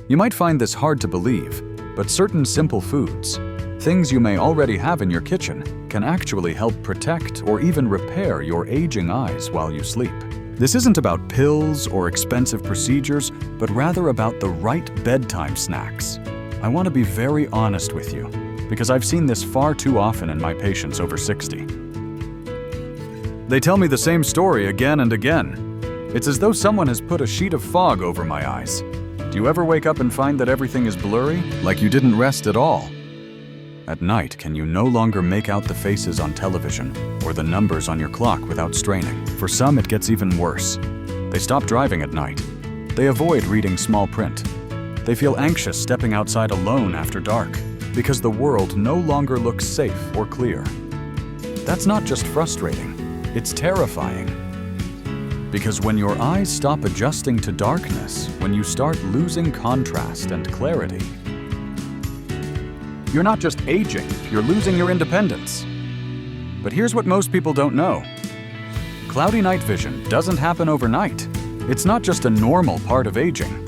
You might find this hard to believe, but certain simple foods, things you may already have in your kitchen, can actually help protect or even repair your aging eyes while you sleep. This isn't about pills or expensive procedures, but rather about the right bedtime snacks. I want to be very honest with you, because I've seen this far too often in my patients over 60. They tell me the same story again and again. It's as though someone has put a sheet of fog over my eyes. Do you ever wake up and find that everything is blurry, like you didn't rest at all? At night, can you no longer make out the faces on television or the numbers on your clock without straining? For some, it gets even worse. They stop driving at night. They avoid reading small print. They feel anxious stepping outside alone after dark because the world no longer looks safe or clear. That's not just frustrating, it's terrifying. Because when your eyes stop adjusting to darkness, when you start losing contrast and clarity, you're not just aging, you're losing your independence. But here's what most people don't know. Cloudy night vision doesn't happen overnight. It's not just a normal part of aging.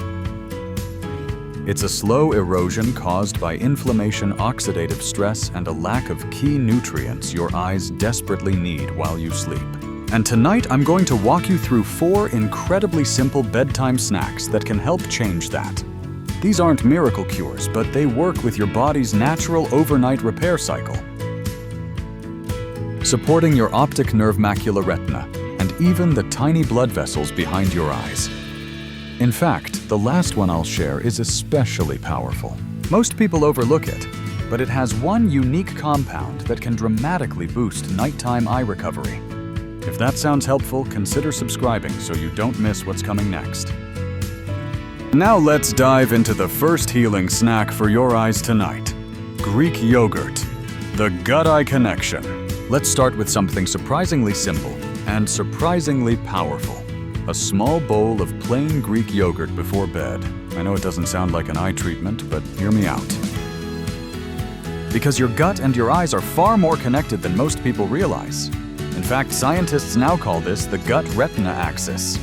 It's a slow erosion caused by inflammation, oxidative stress, and a lack of key nutrients your eyes desperately need while you sleep. And tonight, I'm going to walk you through 4 incredibly simple bedtime snacks that can help change that. These aren't miracle cures, but they work with your body's natural overnight repair cycle, supporting your optic nerve, macula, retina, and even the tiny blood vessels behind your eyes. In fact, the last one I'll share is especially powerful. Most people overlook it, but it has one unique compound that can dramatically boost nighttime eye recovery. If that sounds helpful, consider subscribing so you don't miss what's coming next. Now let's dive into the first healing snack for your eyes tonight. Greek yogurt, the gut-eye connection. Let's start with something surprisingly simple and surprisingly powerful. A small bowl of plain Greek yogurt before bed. I know it doesn't sound like an eye treatment, but hear me out. Because your gut and your eyes are far more connected than most people realize. In fact, scientists now call this the gut-retina axis.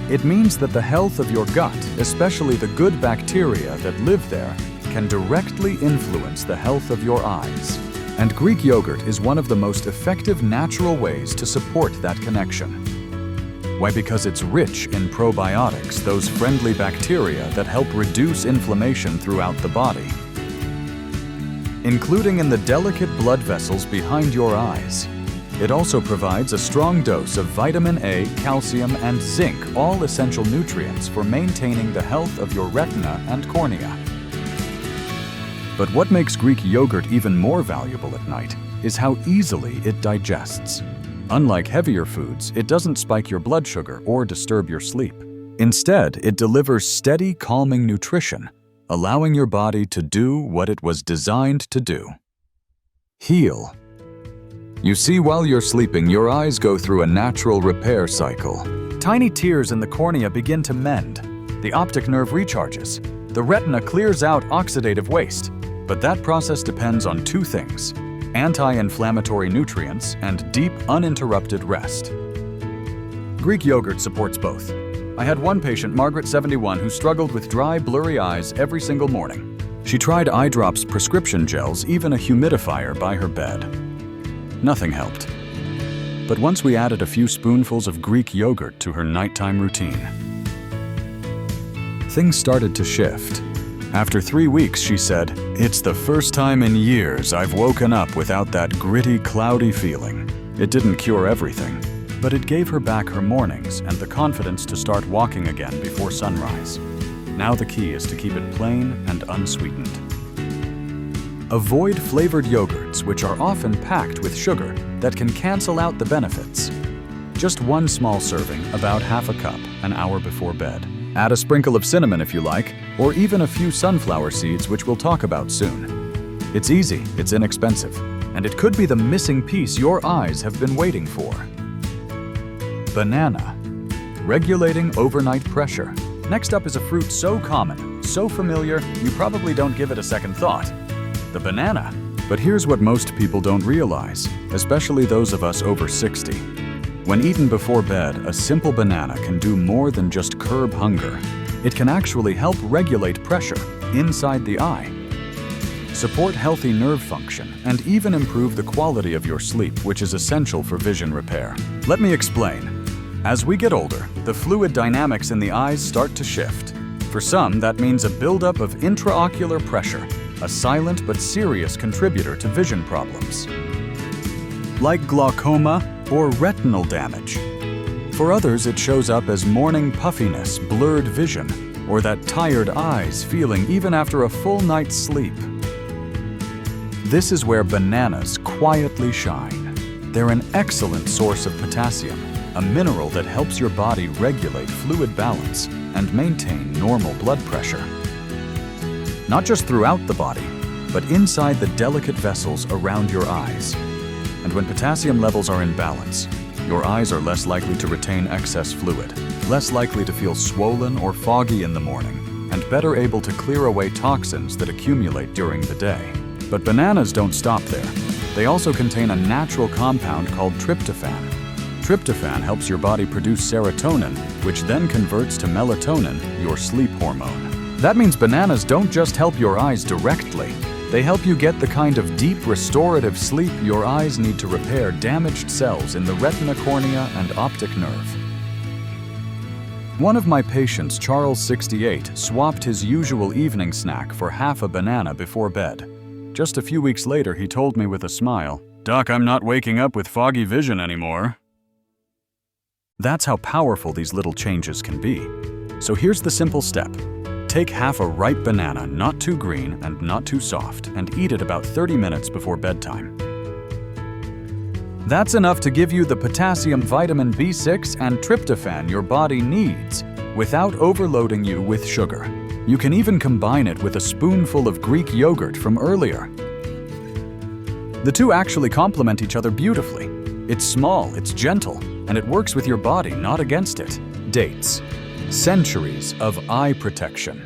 It means that the health of your gut, especially the good bacteria that live there, can directly influence the health of your eyes. And Greek yogurt is one of the most effective natural ways to support that connection. Why? Because it's rich in probiotics, those friendly bacteria that help reduce inflammation throughout the body, including in the delicate blood vessels behind your eyes. It also provides a strong dose of vitamin A, calcium, and zinc, all essential nutrients for maintaining the health of your retina and cornea. But what makes Greek yogurt even more valuable at night is how easily it digests. Unlike heavier foods, it doesn't spike your blood sugar or disturb your sleep. Instead, it delivers steady, calming nutrition, allowing your body to do what it was designed to do: heal. You see, while you're sleeping, your eyes go through a natural repair cycle. Tiny tears in the cornea begin to mend. The optic nerve recharges. The retina clears out oxidative waste. But that process depends on 2 things: anti-inflammatory nutrients and deep, uninterrupted rest. Greek yogurt supports both. I had one patient, Margaret, 71, who struggled with dry, blurry eyes every single morning. She tried eye drops, prescription gels, even a humidifier by her bed. Nothing helped. But once we added a few spoonfuls of Greek yogurt to her nighttime routine, things started to shift. After 3 weeks, she said, "It's the first time in years I've woken up without that gritty, cloudy feeling." It didn't cure everything, but it gave her back her mornings and the confidence to start walking again before sunrise. Now the key is to keep it plain and unsweetened. Avoid flavored yogurts, which are often packed with sugar that can cancel out the benefits. Just 1 small serving, about half a cup, an hour before bed. Add a sprinkle of cinnamon if you like, or even a few sunflower seeds, which we'll talk about soon. It's easy, it's inexpensive, and it could be the missing piece your eyes have been waiting for. Banana. Regulating overnight pressure. Next up is a fruit so common, so familiar, you probably don't give it a second thought. The banana. But here's what most people don't realize, especially those of us over 60. When eaten before bed, a simple banana can do more than just curb hunger. It can actually help regulate pressure inside the eye, support healthy nerve function, and even improve the quality of your sleep, which is essential for vision repair. Let me explain. As we get older, the fluid dynamics in the eyes start to shift. For some, that means a buildup of intraocular pressure, a silent but serious contributor to vision problems, like glaucoma or retinal damage. For others, it shows up as morning puffiness, blurred vision, or that tired eyes feeling even after a full night's sleep. This is where bananas quietly shine. They're an excellent source of potassium, a mineral that helps your body regulate fluid balance and maintain normal blood pressure. Not just throughout the body, but inside the delicate vessels around your eyes. And when potassium levels are in balance, your eyes are less likely to retain excess fluid, less likely to feel swollen or foggy in the morning, and better able to clear away toxins that accumulate during the day. But bananas don't stop there. They also contain a natural compound called tryptophan. Tryptophan helps your body produce serotonin, which then converts to melatonin, your sleep hormone. That means bananas don't just help your eyes directly. They help you get the kind of deep restorative sleep your eyes need to repair damaged cells in the retina, cornea, and optic nerve. One of my patients, Charles, 68, swapped his usual evening snack for half a banana before bed. Just a few weeks later, he told me with a smile, "Doc, I'm not waking up with foggy vision anymore." That's how powerful these little changes can be. So here's the simple step. Take half a ripe banana, not too green and not too soft, and eat it about 30 minutes before bedtime. That's enough to give you the potassium, vitamin B6, and tryptophan your body needs without overloading you with sugar. You can even combine it with a spoonful of Greek yogurt from earlier. The two actually complement each other beautifully. It's small, it's gentle, and it works with your body, not against it. Dates. Centuries of eye protection.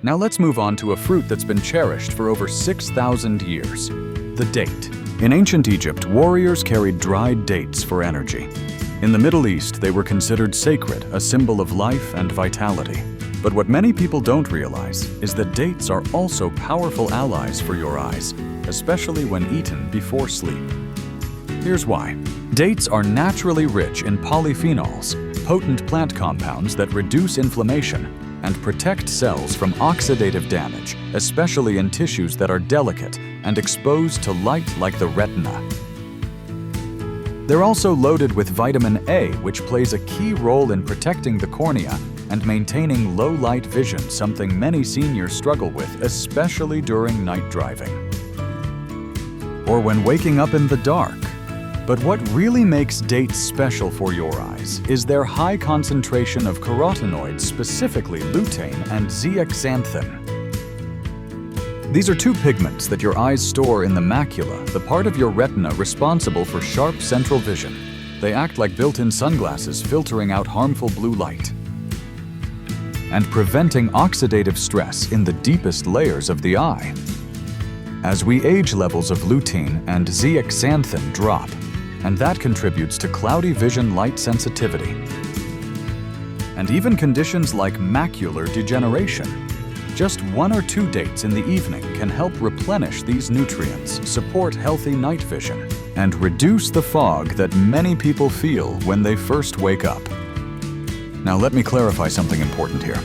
Now let's move on to a fruit that's been cherished for over 6,000 years. The date. In ancient Egypt, warriors carried dried dates for energy. In the Middle East, they were considered sacred, a symbol of life and vitality. But what many people don't realize is that dates are also powerful allies for your eyes, especially when eaten before sleep. Here's why. Dates are naturally rich in polyphenols, potent plant compounds that reduce inflammation and protect cells from oxidative damage, especially in tissues that are delicate and exposed to light like the retina. They're also loaded with vitamin A, which plays a key role in protecting the cornea and maintaining low-light vision, something many seniors struggle with, especially during night driving or when waking up in the dark. But what really makes dates special for your eyes is their high concentration of carotenoids, specifically lutein and zeaxanthin. These are two pigments that your eyes store in the macula, the part of your retina responsible for sharp central vision. They act like built-in sunglasses, filtering out harmful blue light and preventing oxidative stress in the deepest layers of the eye. As we age, levels of lutein and zeaxanthin drop, and that contributes to cloudy vision, light sensitivity, and even conditions like macular degeneration. Just 1 or 2 dates in the evening can help replenish these nutrients, support healthy night vision, and reduce the fog that many people feel when they first wake up. Now let me clarify something important here.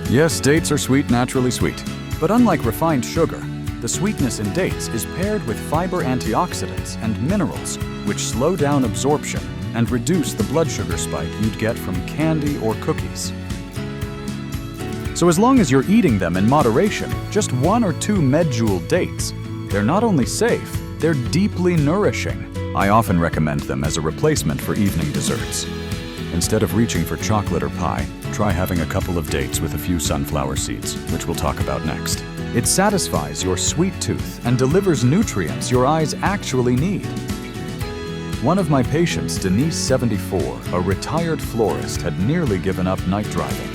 Yes, dates are sweet, naturally sweet, but unlike refined sugar, the sweetness in dates is paired with fiber, antioxidants, and minerals, which slow down absorption and reduce the blood sugar spike you'd get from candy or cookies. So as long as you're eating them in moderation, just 1 or 2 medjool dates, they're not only safe, they're deeply nourishing. I often recommend them as a replacement for evening desserts. Instead of reaching for chocolate or pie, try having a couple of dates with a few sunflower seeds, which we'll talk about next. It satisfies your sweet tooth and delivers nutrients your eyes actually need. One of my patients, Denise, 74, a retired florist, had nearly given up night driving.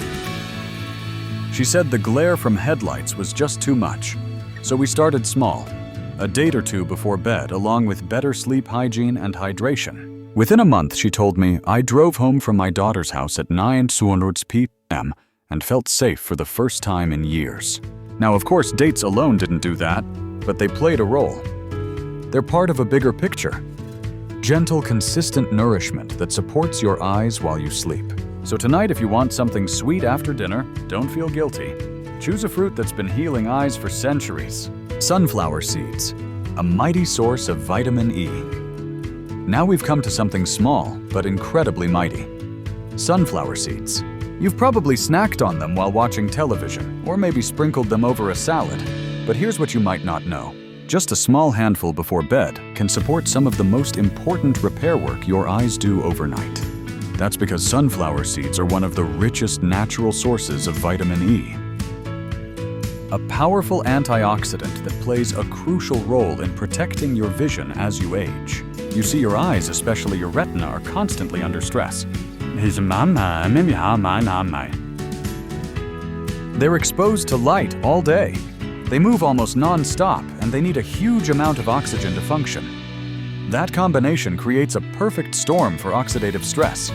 She said the glare from headlights was just too much, so we started small, a date or 2 before bed, along with better sleep hygiene and hydration. Within a month, she told me, I drove home from my daughter's house at 9:00 p.m. and felt safe for the first time in years. Now, of course, dates alone didn't do that, but they played a role. They're part of a bigger picture. Gentle, consistent nourishment that supports your eyes while you sleep. So tonight, if you want something sweet after dinner, don't feel guilty. Choose a fruit that's been healing eyes for centuries. Sunflower seeds, a mighty source of vitamin E. Now we've come to something small, but incredibly mighty. Sunflower seeds. You've probably snacked on them while watching television, or maybe sprinkled them over a salad. But here's what you might not know. Just a small handful before bed can support some of the most important repair work your eyes do overnight. That's because sunflower seeds are one of the richest natural sources of vitamin E. A powerful antioxidant that plays a crucial role in protecting your vision as you age. You see, your eyes, especially your retina, are constantly under stress. They're exposed to light all day. They move almost non-stop, and they need a huge amount of oxygen to function. That combination creates a perfect storm for oxidative stress,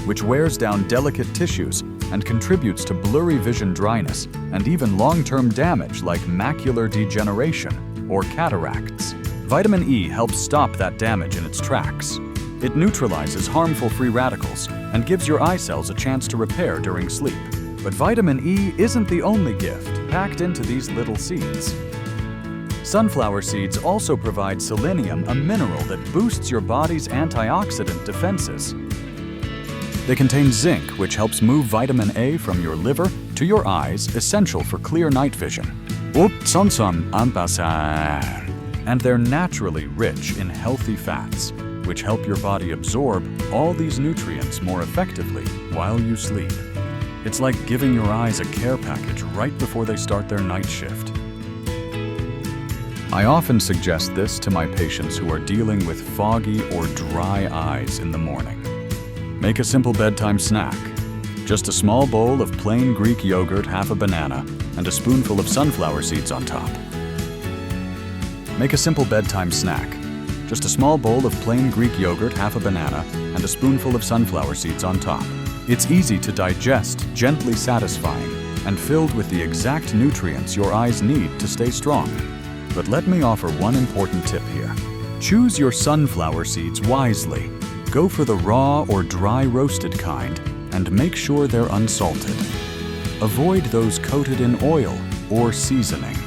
which wears down delicate tissues and contributes to blurry vision dryness and even long-term damage like macular degeneration or cataracts. Vitamin E helps stop that damage in its tracks. It neutralizes harmful free radicals and gives your eye cells a chance to repair during sleep. But vitamin E isn't the only gift packed into these little seeds. Sunflower seeds also provide selenium, a mineral that boosts your body's antioxidant defenses. They contain zinc, which helps move vitamin A from your liver to your eyes, essential for clear night vision. And they're naturally rich in healthy fats, which help your body absorb all these nutrients more effectively while you sleep. It's like giving your eyes a care package right before they start their night shift. I often suggest this to my patients who are dealing with foggy or dry eyes in the morning. Make a simple bedtime snack. Just a small bowl of plain Greek yogurt, half a banana, and a spoonful of sunflower seeds on top. Make a simple bedtime snack. Just a small bowl of plain Greek yogurt, half a banana, and a spoonful of sunflower seeds on top. It's easy to digest, gently satisfying, and filled with the exact nutrients your eyes need to stay strong. But let me offer one important tip here. Choose your sunflower seeds wisely. Go for the raw or dry roasted kind, and make sure they're unsalted. Avoid those coated in oil or seasoning.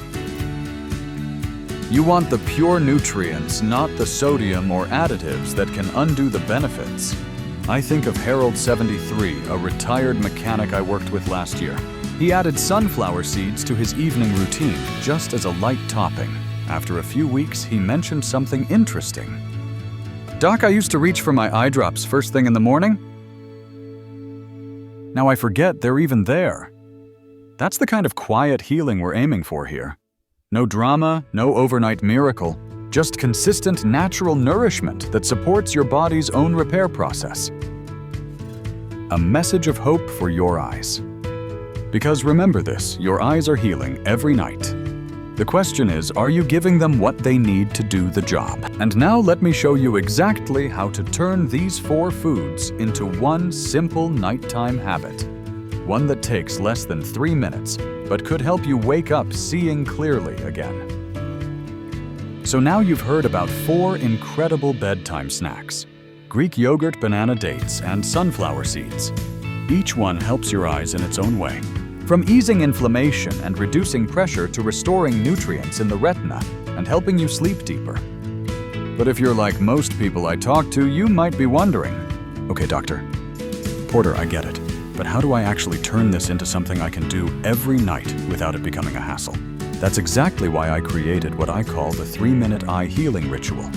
You want the pure nutrients, not the sodium or additives that can undo the benefits. I think of Harold, 73, a retired mechanic I worked with last year. He added sunflower seeds to his evening routine, just as a light topping. After a few weeks, he mentioned something interesting. "Doc, I used to reach for my eye drops first thing in the morning. Now I forget they're even there." That's the kind of quiet healing we're aiming for here. No drama, no overnight miracle, just consistent natural nourishment that supports your body's own repair process. A message of hope for your eyes. Because remember this, your eyes are healing every night. The question is, are you giving them what they need to do the job? And now let me show you exactly how to turn these 4 foods into one simple nighttime habit. One that takes less than 3 minutes, but could help you wake up seeing clearly again. So now you've heard about 4 incredible bedtime snacks: Greek yogurt, banana dates, and sunflower seeds. Each one helps your eyes in its own way. From easing inflammation and reducing pressure to restoring nutrients in the retina and helping you sleep deeper. But if you're like most people I talk to, you might be wondering, "Okay, doctor, Porter, I get it, but how do I actually turn this into something I can do every night without it becoming a hassle?" That's exactly why I created what I call the 3-minute eye healing ritual.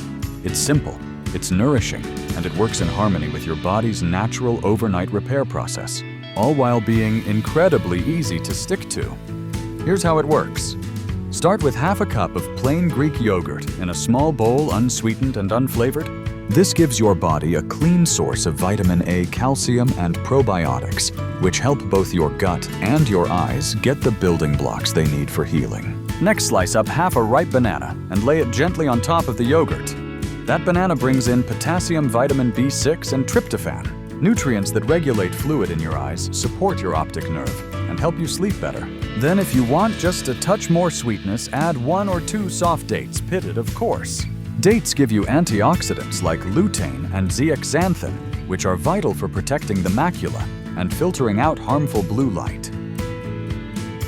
It's simple, it's nourishing, and it works in harmony with your body's natural overnight repair process, all while being incredibly easy to stick to. Here's how it works. Start with half a cup of plain Greek yogurt in a small bowl, unsweetened and unflavored. This gives your body a clean source of vitamin A, calcium, and probiotics, which help both your gut and your eyes get the building blocks they need for healing. Next, slice up half a ripe banana and lay it gently on top of the yogurt. That banana brings in potassium, vitamin B6, and tryptophan, Nutrients that regulate fluid in your eyes support your optic nerve and help you sleep better. Then if you want just a touch more sweetness, add 1 or 2 soft dates, pitted of course. Dates give you antioxidants like lutein and zeaxanthin, which are vital for protecting the macula and filtering out harmful blue light.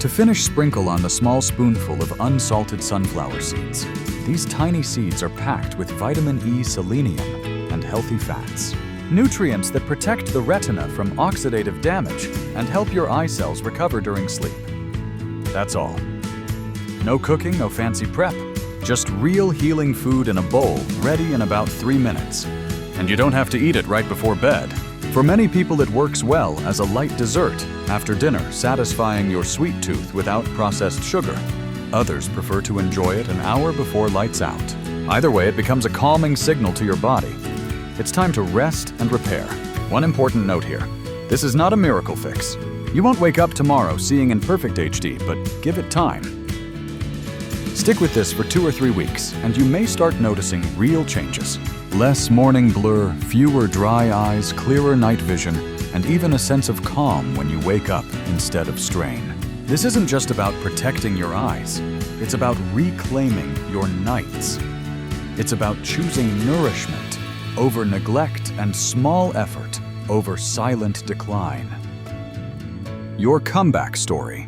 To finish, sprinkle on a small spoonful of unsalted sunflower seeds. These tiny seeds are packed with vitamin E, selenium, and healthy fats. Nutrients that protect the retina from oxidative damage and help your eye cells recover during sleep. That's all. No cooking, no fancy prep. Just real healing food in a bowl, ready in about 3 minutes. And you don't have to eat it right before bed. For many people, it works well as a light dessert after dinner, satisfying your sweet tooth without processed sugar. Others prefer to enjoy it an hour before lights out. Either way, it becomes a calming signal to your body. It's time to rest and repair. One important note here. This is not a miracle fix. You won't wake up tomorrow seeing in perfect HD, but give it time. Stick with this for 2 or 3 weeks, and you may start noticing real changes. Less morning blur, fewer dry eyes, clearer night vision, and even a sense of calm when you wake up instead of strain. This isn't just about protecting your eyes. It's about reclaiming your nights. It's about choosing nourishment over neglect and small effort over silent decline. Your comeback story.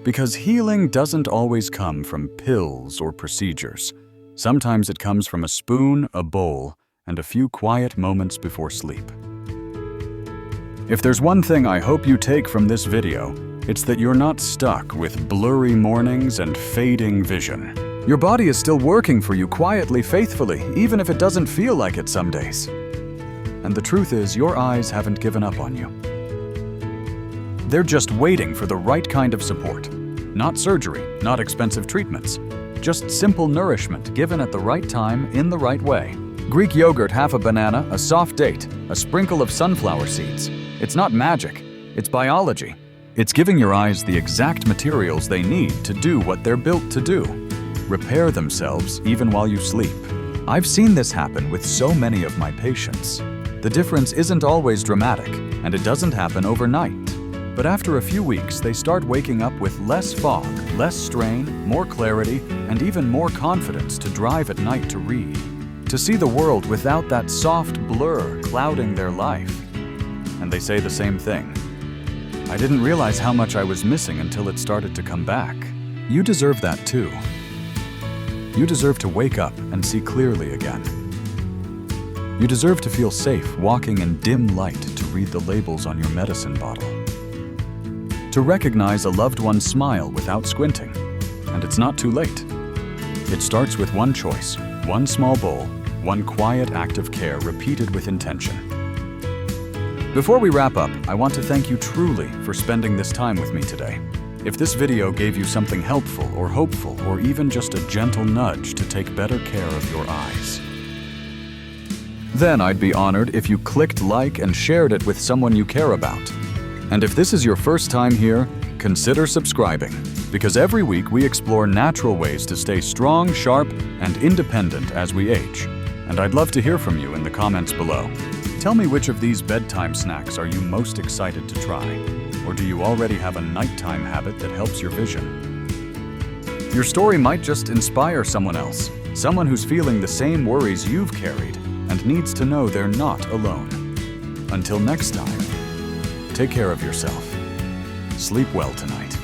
Because healing doesn't always come from pills or procedures. Sometimes it comes from a spoon, a bowl, and a few quiet moments before sleep. If there's one thing I hope you take from this video, it's that you're not stuck with blurry mornings and fading vision. Your body is still working for you quietly, faithfully, even if it doesn't feel like it some days. And the truth is, your eyes haven't given up on you. They're just waiting for the right kind of support. Not surgery, not expensive treatments. Just simple nourishment given at the right time in the right way. Greek yogurt, half a banana, a soft date, a sprinkle of sunflower seeds. It's not magic, it's biology. It's giving your eyes the exact materials they need to do what they're built to do. Repair themselves even while you sleep. I've seen this happen with so many of my patients. The difference isn't always dramatic, and it doesn't happen overnight. But after a few weeks, they start waking up with less fog, less strain, more clarity, and even more confidence to drive at night to read. To see the world without that soft blur clouding their life. And they say the same thing. I didn't realize how much I was missing until it started to come back. You deserve that too. You deserve to wake up and see clearly again. You deserve to feel safe walking in dim light to read the labels on your medicine bottle. To recognize a loved one's smile without squinting. And it's not too late. It starts with one choice, one small bowl, one quiet act of care repeated with intention. Before we wrap up, I want to thank you truly for spending this time with me today. If this video gave you something helpful or hopeful or even just a gentle nudge to take better care of your eyes, then I'd be honored if you clicked like and shared it with someone you care about. And if this is your first time here, consider subscribing, because every week we explore natural ways to stay strong, sharp, and independent as we age. And I'd love to hear from you in the comments below. Tell me which of these bedtime snacks are you most excited to try? Or do you already have a nighttime habit that helps your vision? Your story might just inspire someone else, someone who's feeling the same worries you've carried and needs to know they're not alone. Until next time, take care of yourself. Sleep well tonight.